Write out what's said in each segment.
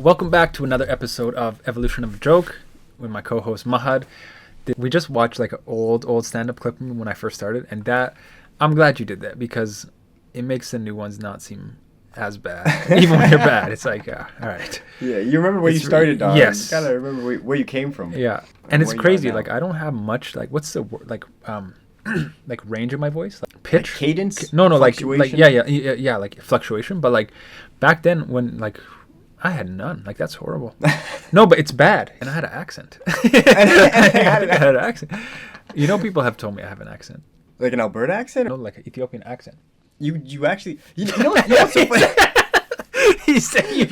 Welcome back to another episode of Evolution of a Joke with my co-host Mahad. We just watched like an old stand-up clip when I first started, and that I'm glad you did that because it makes the new ones not seem as bad. Even when they're bad, it's like, all right. Yeah, you remember where you started, Don. Yes. You gotta remember where you came from. Yeah, and it's crazy. Like I don't have much. Like what's the word? Like like range of my voice, like pitch, like cadence. No, like fluctuation? yeah, like fluctuation. But like back then, when like I had none. Like that's horrible. No, but it's bad. And I had an accent. I had an accent. You know, people have told me I have an accent. Like an Alberta accent? No, like an Ethiopian accent. You actually you know what? You also He said you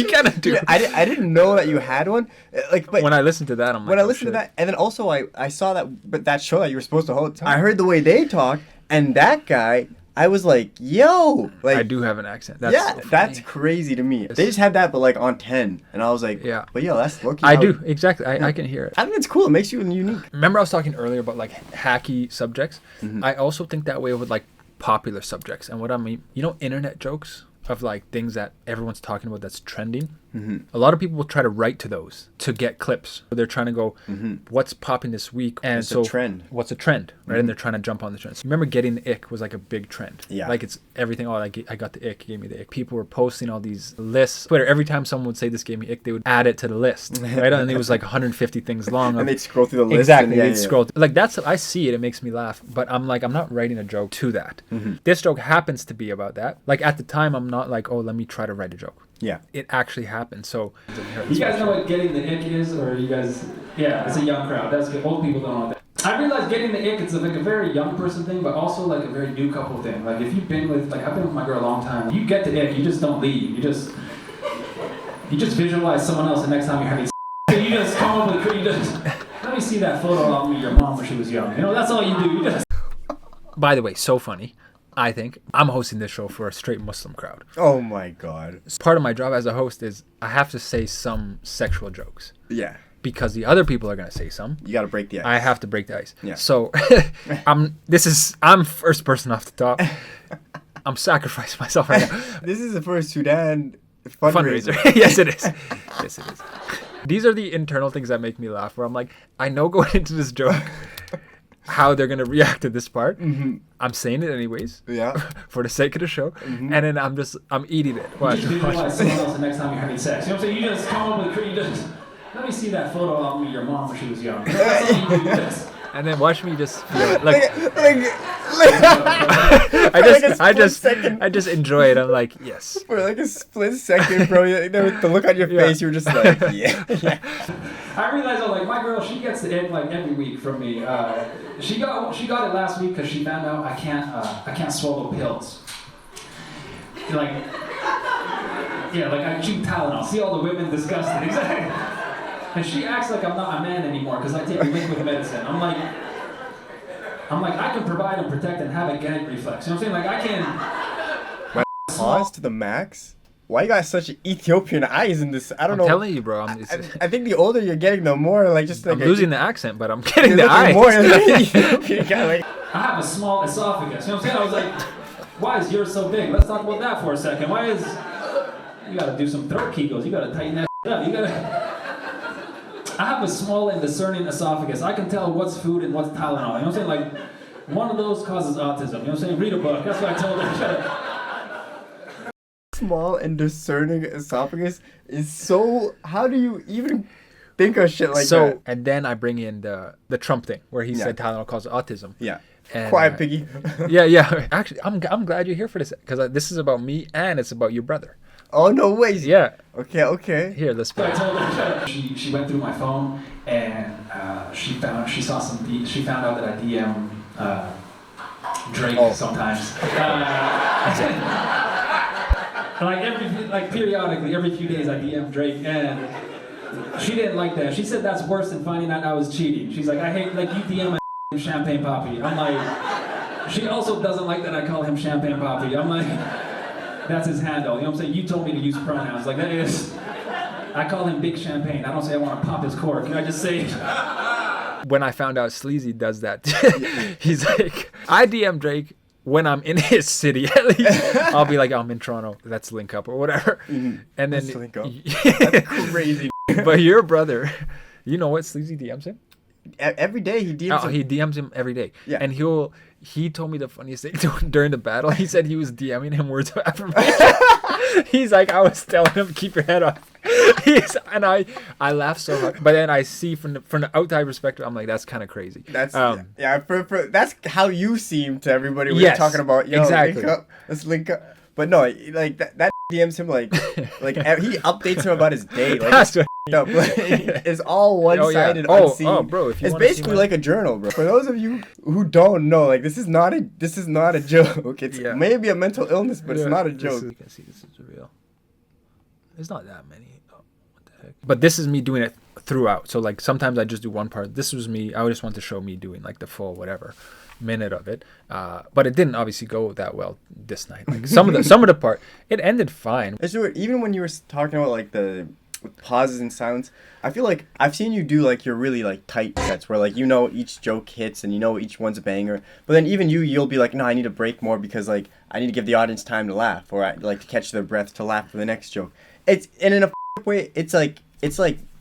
kind of do. Yeah, I didn't know that you had one. Like, but when I listened to that, I'm like, when I listened to that, and then also I saw that show that you were supposed to hold. I heard the way they talk, and that guy. I was like, yo, like I do have an accent. That's so that's crazy to me. They just had that, but like on 10, and I was like, yeah, but yo, that's lucky. I do exactly. I can hear it. I think it's cool. It makes you unique. Remember, I was talking earlier about like hacky subjects. Mm-hmm. I also think that way with like popular subjects, and what I mean, you know, internet jokes of like things that everyone's talking about that's trending. Mm-hmm. A lot of people will try to write to those to get clips. They're trying to go, what's popping this week? And so, trend. What's a trend, right? And they're trying to jump on the trend. So remember, getting the ick was like a big trend. Yeah. Like it's everything. Oh, like I got the ick. Gave me the ick. People were posting all these lists. Twitter. Every time someone would say this gave me ick, they would add it to the list, right? And it was like 150 things long. And they'd scroll through the list. Exactly. They'd scroll. Like that's. I see it. It makes me laugh. But I'm like, I'm not writing a joke to that. This joke happens to be about that. Like at the time, I'm not like, oh, let me try to write a joke. Yeah. It actually happened. So you guys know what getting the ick is, or you guys? Yeah, it's a young crowd. That's good. Old people don't know that. I realize getting the ick, it's like a very young person thing, but also like a very new couple thing. Like if you've been with, like I've been with my girl a long time, you get the ick, you just don't leave. You just visualize someone else the next time you're having sex. You just come up with, you just, let me see that photo of your mom when she was young. You know, that's all you do. You just. By the way, so funny. I think I'm hosting this show for a straight Muslim crowd. Oh my God. Part of my job as a host is I have to say some sexual jokes. Yeah. Because the other people are going to say some. You got to break the ice. I have to break the ice. Yeah. So I'm first person off the top. I'm sacrificing myself right now. This is the first Sudan fundraiser. Yes, it is. Yes, it is. These are the internal things that make me laugh, where I'm like, I know going into this joke how they're going to react to this part. I'm saying it anyways. Yeah. For the sake of the show. And then I'm eating it. Watch. You just visualize someone else the next time you're having sex. You know what I'm saying? You just come up with, you just, let me see that photo of your mom when she was young. That's all you do. And then watch me just feel it. I just enjoy it. I'm like, yes. For like a split second, bro, the look on your face, you're just like, yeah. I realize, like, my girl, she gets the ick like every week from me. She got it last week because she found out I can't swallow pills. Like, yeah, like I chew Tylenol. See all the women disgusted. Exactly. And she acts like I'm not a man anymore because I take liquid medicine. I'm like, I can provide and protect and have a gag reflex. You know what I'm saying? Like, I can. Pause to the max? Why you got such Ethiopian eyes in this? I don't know. I'm telling you, bro. I think the older you're getting, the more like just like. I'm losing the accent, but I'm getting the eyes. More like, I have a small esophagus. You know what I'm saying? I was like, why is yours so big? Let's talk about that for a second. You gotta do some throat kegels. You gotta tighten that up. I have a small and discerning esophagus. I can tell what's food and what's Tylenol. You know what I'm saying? Like, one of those causes autism. You know what I'm saying? Read a book. That's what I told her. Small and discerning esophagus is so. How do you even think of shit like that? So, and then I bring in the Trump thing where he said Tylenol causes autism. Yeah. And, Quiet piggy. Yeah. Actually, I'm glad you're here for this because this is about me and it's about your brother. Oh, no ways. Yeah. Okay. Here, let's play. I told her she went through my phone and she found out that I DM Drake sometimes. Periodically, every few days I DM Drake, and she didn't like that. She said that's worse than finding out I was cheating. She's like, I hate like you DM my Champagne Poppy. I'm like, she also doesn't like that I call him Champagne Poppy. I'm like, that's his handle. You know what I'm saying? You told me to use pronouns. Like that is, I call him Big Champagne. I don't say I want to pop his cork. I just say. When I found out Sleazy does that, he's like, I DM Drake when I'm in his city, at least, I'll be like, I'm in Toronto. Let's link up or whatever. And then Let's link up. That's crazy. But your brother, you know what Sleazy DMs him? Every day he DMs him. He DMs him every day. Yeah. And he told me the funniest thing during the battle. He said he was DMing him words of affirmation. He's like, I was telling him, keep your head up. And I laughed so hard. But then I see from the outside perspective, I'm like, that's kind of crazy. That's that's how you seem to everybody when yes, you're talking about, yo, exactly. link up, let's link up. But no, like that DMs him like he updates him about his day. Like, That's what up. Like, it's all one-sided, unseen. Oh, bro, if you it's wanna see basically like a journal, bro. For those of you who don't know, like this is not a joke. It's maybe a mental illness, but it's not a joke. You can see this is real. There's not that many. Oh, what the heck? But this is me doing it throughout. So like sometimes I just do one part. This was me. I just want to show me doing like the full whatever minute of it. But it didn't obviously go that well this night. Like some of the part, it ended fine. It's weird. Even when you were talking about like the pauses and silence, I feel like I've seen you do like your really like tight sets where like each joke hits and each one's a banger. But then even you'll be like, no, I need to break more because like I need to give the audience time to laugh, or I like to catch their breath to laugh for the next joke. It's and in a way, it's like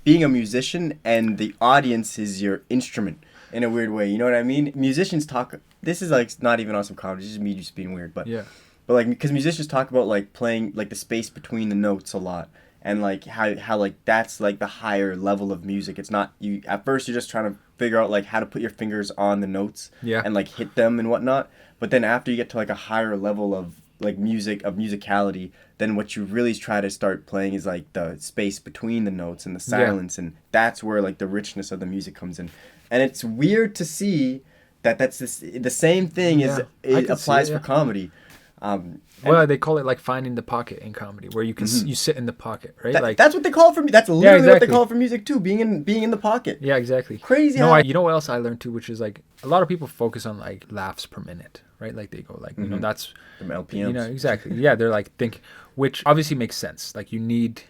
being a musician and the audience is your instrument in a weird way. You know what I mean? Musicians talk. This is like not even awesome comedy. It's just me just being weird, but yeah. But like because musicians talk about like playing like the space between the notes a lot. And like how like that's like the higher level of music. It's not you at first you're just trying to figure out like how to put your fingers on the notes and like hit them and whatnot. But then after you get to like a higher level of like musicality, then what you really try to start playing is like the space between the notes and the silence, and that's where like the richness of the music comes in. And it's weird to see that that's the same thing it applies for comedy. Well, they call it like finding the pocket in comedy, where you can you sit in the pocket, right? That's what they call it for me. That's literally what they call it for music too. Being in the pocket. Yeah, exactly. Crazy. No, you know what else I learned too, which is like a lot of people focus on like laughs per minute, right? Like they go like that's from LPMs. Exactly. Yeah, they're like which obviously makes sense. Like you need.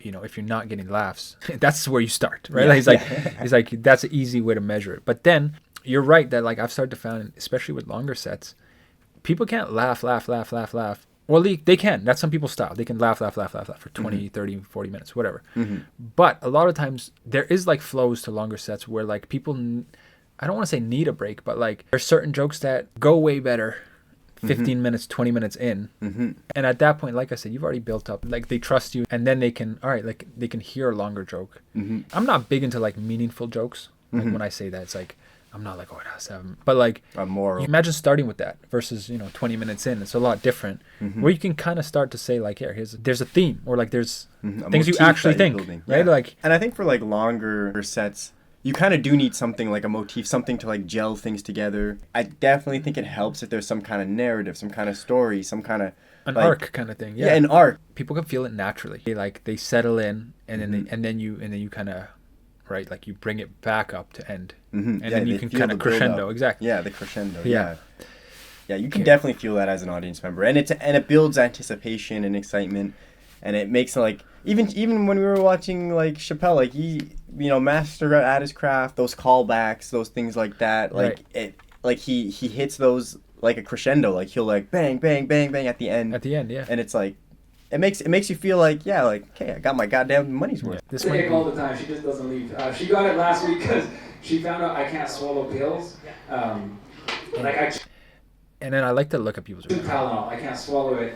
If you're not getting laughs, that's where you start, right? It's like that's an easy way to measure it. But then you're right that like I've started to find, especially with longer sets, people can't laugh. Well, they can. That's some people's style. They can laugh for 20, 30, 40 minutes, whatever. But a lot of times there is like flows to longer sets where like people, I don't want to say need a break, but like there's certain jokes that go way better 15 minutes, 20 minutes in. And at that point, like I said, you've already built up, like they trust you, and then they can, all right, like they can hear a longer joke. I'm not big into like meaningful jokes. Like when I say that, it's like, I'm not like, oh, it has to have, but like, imagine starting with that versus, 20 minutes in. It's a lot different where you can kind of start to say like, here, there's a theme, or like there's things you actually think, right? Like, and I think for like longer sets, you kind of do need something like a motif, something to like gel things together. I definitely think it helps if there's some kind of narrative, some kind of story, some kind of an arc kind of thing. Yeah, an arc. People can feel it naturally. They settle in, and then you kind of, right, like you bring it back up to end, and then you can kind of crescendo. Exactly. Yeah, the crescendo. Yeah, you can definitely feel that as an audience member, and it builds anticipation and excitement, and it makes like even when we were watching like Chappelle, like he master at his craft, those callbacks, those things like that, like it, like he hits those like a crescendo, like he'll like bang bang bang bang at the end, yeah, and it's like. It makes you feel like, okay, I got my goddamn money's worth. This might all the time. She just doesn't leave. She got it last week because she found out I can't swallow pills. And then I like to look at people's Tylenol. I can't swallow it.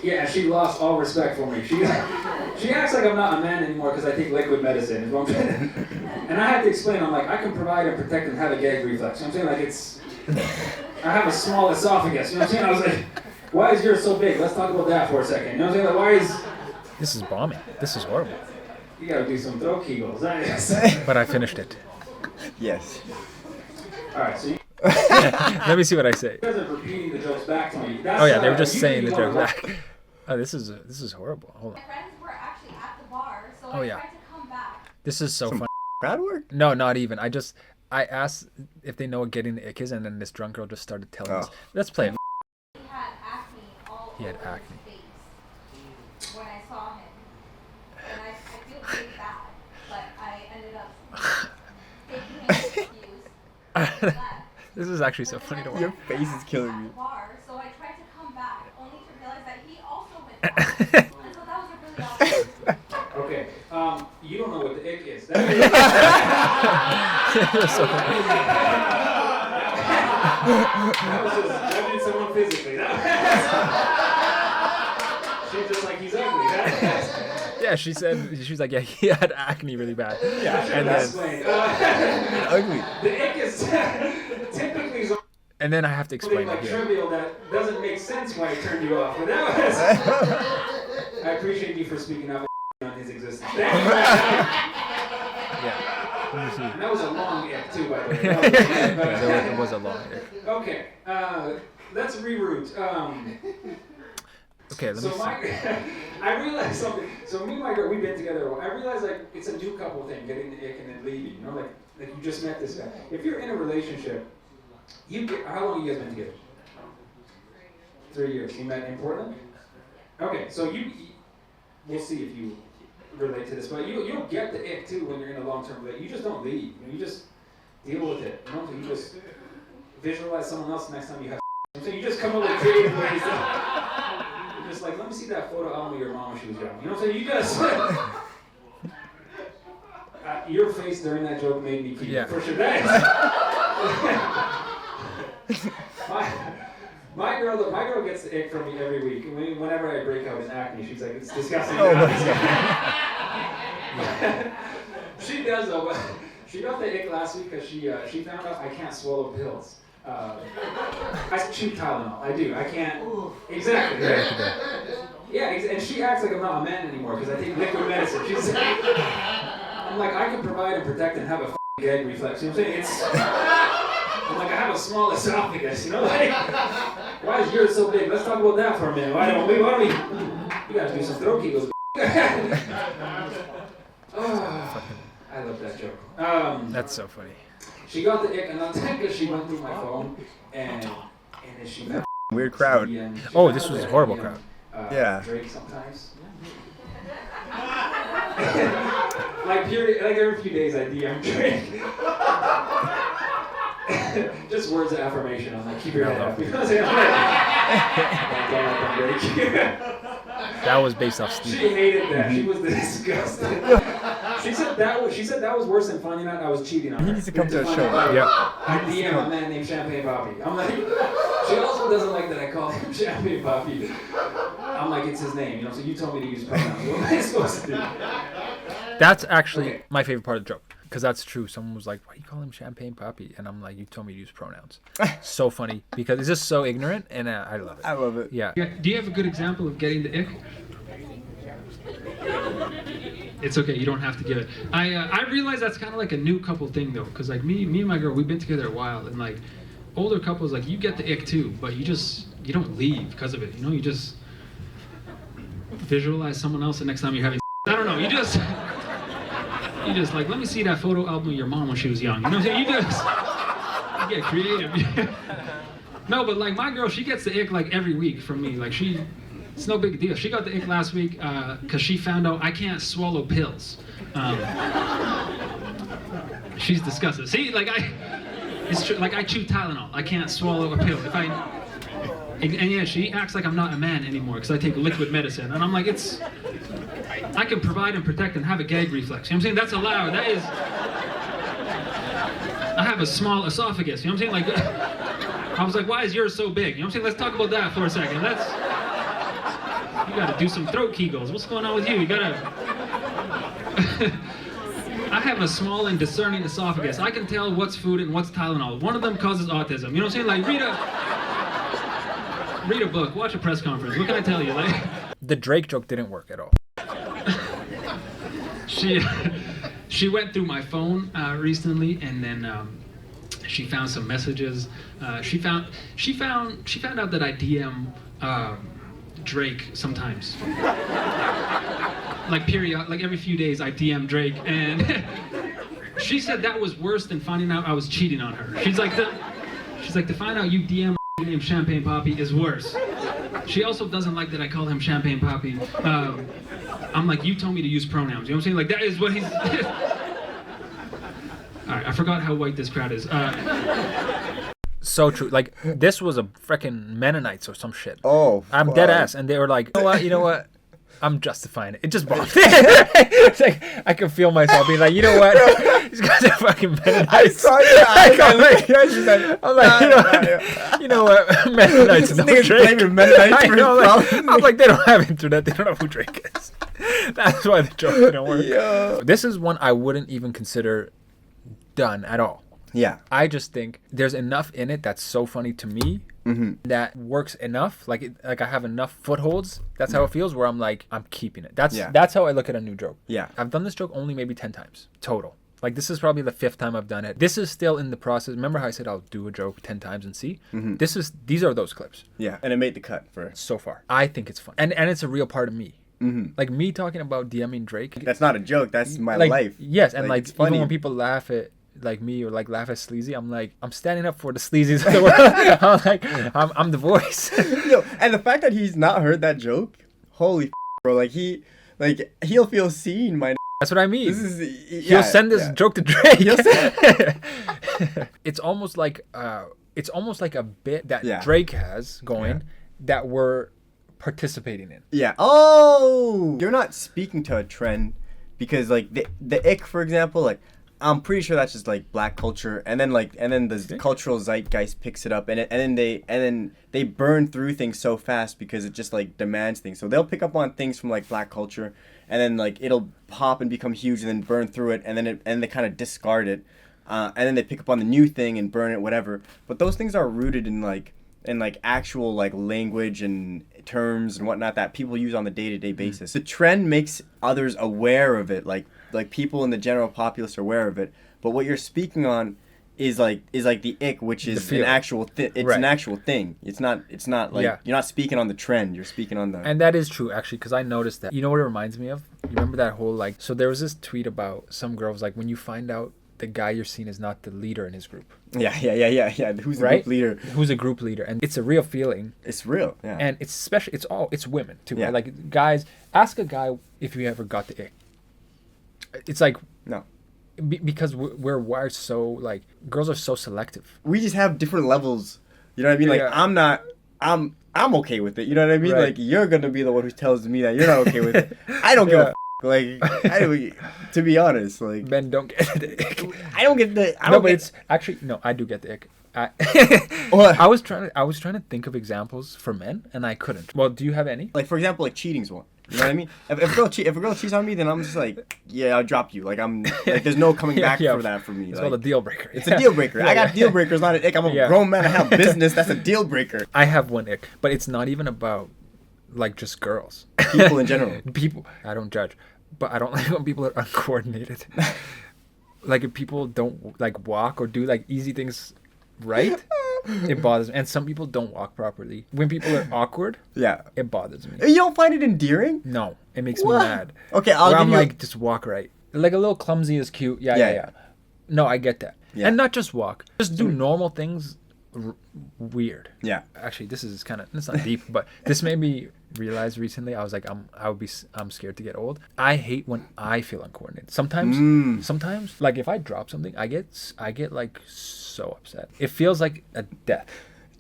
Yeah, and she lost all respect for me. She acts like I'm not a man anymore because I take liquid medicine. Is what I'm saying. And I had to explain. I'm like, I can provide and protect and have a gag reflex. You know what I'm saying? Like I have a small esophagus. You know what I'm saying? I was like. Why is yours so big? Let's talk about that for a second. You know what I'm saying? Like, why is... This is bombing. This is horrible. You gotta do some throat kegels. But I finished it. Yes. Alright, so you... Let me see what I say. You guys are repeating the jokes back to me. They were just saying the jokes back. Oh, this is horrible. Hold on. My friends were actually at the bar, so I tried to come back. This is so funny. Crowd work? No, not even. I asked if they know what getting the ick is, and then this drunk girl just started telling us. Let's play it. He had acne. Face when I saw him, and I feel pretty bad, but I ended up taking him excuse. This is actually so funny to watch. Your face is killing me. bar, so I tried to come back, only to realize that he also went bar. And so that was a really awkward. Okay. You don't know what the ick is. That was just judging someone physically. She's just like, he's ugly. Yeah, she was like, yeah, he had acne really bad. Yeah, And then, ugly. The ick is typically something and then I have to explain like it here. trivial that doesn't make sense why it turned you off. But that was. I appreciate you for speaking up on his existence. Yeah. And that was a long ick too, by the way. Yeah, it was a long ick. Okay, let's reroute. Okay, let me see. I realized something. So me and my girl, we've been together a while. I realized like it's a new couple thing, getting the ick and then leaving. You know, like you just met this guy. If you're in a relationship, how long have you guys been together? 3 years. You met in Portland? Okay, so we'll see if you relate to this, but you'll get the ick too when you're in a long-term relationship. You just don't leave. You just deal with it. You know, you just visualize someone else next time you have. So you just come up with creative ways. You're just like, let me see that photo album of your mom when she was young. You know what I'm saying? You just. Your face during that joke made me keep for sure. That is. My girl gets the ick from me every week. Whenever I break out in acne, she's like, it's disgusting. Oh my She does though, but she got the ick last week because she found out I can't swallow pills. I chew Tylenol. I do. I can't. Exactly. Right? Yeah, and she acts like I'm not a man anymore because I take liquid medicine. She's I'm like, I can provide and protect and have a gag reflex. You know what I'm saying? I'm like, I have a small esophagus, you know? Like, why is yours so big? Let's talk about that for a minute. Why don't we? You gotta do some throat kegels. I love that joke. That's so funny. She got the ick, and I'll tell you because she went through my phone, and then she weird crowd. Oh, this was a horrible crowd. Yeah. Drake sometimes. like every few days I DM Drake. Just words of affirmation. I'm like, keep your head up. That was based off Steve. She hated that. She was disgusted. She said that was worse than finding out I was cheating on her. He needs to come to a show. Yep. I DM a man named Champagne Poppy. I'm like, she also doesn't like that I call him Champagne Poppy. I'm like, it's his name, you know. So you told me to use pronouns. What am I supposed to do? That's actually my favorite part of the joke. Because that's true. Someone was like, why do you call him Champagne Poppy? And I'm like, you told me to use pronouns. So funny. Because it's just so ignorant, and I love it. I love it. Yeah. Do you have a good example of getting the ick? It's okay, you don't have to give it. I realize that's kind of like a new couple thing though, because like me and my girl, we've been together a while, and like older couples, like you get the ick too, but you don't leave because of it. You know, you just visualize someone else the next time you're having. I don't know. You just like, let me see that photo album of your mom when she was young. You know what I'm saying? You get creative. No, but like my girl, she gets the ick like every week from me. Like it's no big deal. She got the ick last week because she found out I can't swallow pills. She's disgusted. See, like it's true. Like I chew Tylenol. I can't swallow a pill. And yeah, she acts like I'm not a man anymore because I take liquid medicine. And I'm like, I can provide and protect and have a gag reflex. You know what I'm saying? That's allowed. That is. I have a small esophagus. You know what I'm saying? Like, I was like, why is yours so big? You know what I'm saying? Let's talk about that for a second. You gotta do some throat kegels. What's going on with you? You gotta. I have a small and discerning esophagus. I can tell what's food and what's Tylenol. One of them causes autism. You know what I'm saying? Like, read a book, watch a press conference. What can I tell you? Like, the Drake joke didn't work at all. She went through my phone recently, and then she found some messages. She found out that I DM Drake sometimes. Like every few days I DM Drake, and she said that was worse than finding out I was cheating on her. She's like to find out you DM named Champagne Poppy is worse. She also doesn't like that I call him Champagne Poppy. I'm like, you told me to use pronouns. You know what I'm saying? Like, that is what he's. All right, I forgot how white this crowd is. so true. Like this was a freaking Mennonites or some shit. Oh, I'm fuck. dead ass, and they were like, you know what? I'm justifying it. It just bombed. It's like I can feel myself being like, you know what? These guys are fucking Mennonites. I saw your eyes. I'm like, you know what? Mennonites This don't nigga's drink. blaming Mennonites I for know, his like, problem. I'm like, they don't have internet. They don't know who Drake is. That's why the joke didn't work. Yo. This is one I wouldn't even consider done at all. Yeah. I just think there's enough in it that's so funny to me that works enough. Like I have enough footholds. That's how it feels. Where I'm like, I'm keeping it. That's how I look at a new joke. Yeah. I've done this joke only maybe 10 times total. Like this is probably the 5th time I've done it. This is still in the process. Remember how I said I'll do a joke 10 times and see? These are those clips Yeah. And it made the cut for. so far. I think it's fun, and it's a real part of me. Like me talking about DMing Drake. That's not a joke. That's my like, life. Yes, and like it's funny. even when people laugh at like me or like laugh at sleazy, I'm like, I'm standing up for the sleazies of the world. I'm like, I'm the voice. Yo, and the fact that he's not heard that joke, holy bro, like he'll feel seen, my. That's what I mean. This is He'll send this joke to Drake. He'll It's almost like a bit that Yeah. Drake has going that we're participating in. Yeah. Oh, you're not speaking to a trend because like the ick, for example, like I'm pretty sure that's just like black culture, and then the cultural zeitgeist picks it up, and then they burn through things so fast because it just like demands things. So they'll pick up on things from like black culture, and then like it'll pop and become huge, and then burn through it, and then they kind of discard it, and then they pick up on the new thing and burn it, whatever. But those things are rooted in actual like language and terms and whatnot that people use on the day-to-day basis. The trend makes others aware of it, like people in the general populace are aware of it, but what you're speaking on is like the ick, which is an actual thing. It's an actual thing. It's not like you're not speaking on the trend, you're speaking on the. And that is true, actually, because I noticed that. You know what it reminds me of? You remember that whole like, so there was this tweet about some girls like, when you find out the guy you're seeing is not the leader in his group. Yeah. Who's the Right? group leader? Who's a group leader? And it's a real feeling. It's real. Yeah. And it's especially, it's women too. Yeah. Right? Like guys, ask a guy if you ever got the ick. It's like, no. Because we're wired so, like, girls are so selective. We just have different levels. You know what I mean? Like I'm okay with it. You know what I mean? Right. Like you're gonna be the one who tells me that you're not okay with it. I don't give a like. To be honest, like Men don't get the ick. I don't get the. I No, don't but get, it's actually no. I do get the ick. What? I was trying to think of examples for men, and I couldn't. Well, do you have any? like, for example, like cheating's one. You know what I mean? If a girl cheats on me, then I'm just like, yeah, I'll drop you. Like I'm like, there's no coming back for that for me. It's Like, called a deal breaker. it's a deal breaker. I got deal breakers, not an ick. I'm a grown man. I have business. That's a deal breaker. I have one ick, but it's not even about like just girls. People in general. People. I don't judge, but I don't like when people are uncoordinated. Like if people don't like walk or do like easy things right, it bothers me. And some people don't walk properly. When people are awkward, Yeah. it bothers me. You don't find it endearing? No, it makes What? me mad. Okay, I'll Where give I'm you. like, just walk right. Like a little clumsy is cute. Yeah. No, I get that. Yeah. And not just walk. Just do normal things weird. Yeah. Actually, this is kind of, it's not deep, but this made me realize recently, I was like, I'm scared to get old. I hate when I feel uncoordinated. Sometimes, like if I drop something, I get like so upset. It feels like a death.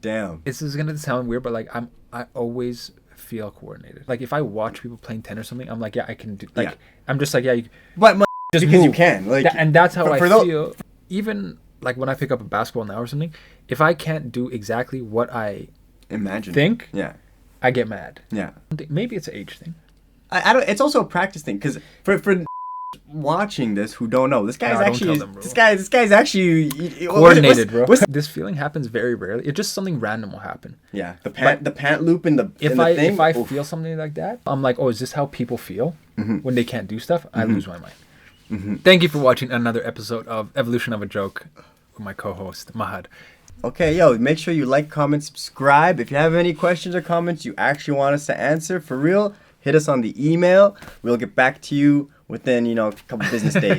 Damn. This is gonna sound weird, but like I always feel coordinated. Like if I watch people playing tennis or something, I'm like, yeah, I can do. Like I'm just like, yeah, But just because you move. can. Like And that's how I those- feel. Even like when I pick up a basketball now or something, if I can't do exactly what I Imagine. think, Yeah. I get mad. Yeah. Maybe it's an age thing. I don't. It's also a practice thing because for watching this who don't know, this guy's No, don't actually tell them, bro. this guy's actually Coordinated, bro. what's- This feeling happens very rarely. It's just something random will happen. yeah, the pant loop in the If in the I thing. if I oof. feel something like that, I'm like, oh, is this how people feel when they can't do stuff? I lose my mind. Thank you for watching another episode of Evolution of a Joke with my co-host Mahad. Okay, yo, make sure you like, comment, subscribe. If you have any questions or comments you actually want us to answer, for real, hit us on the email. We'll get back to you within, a couple business days.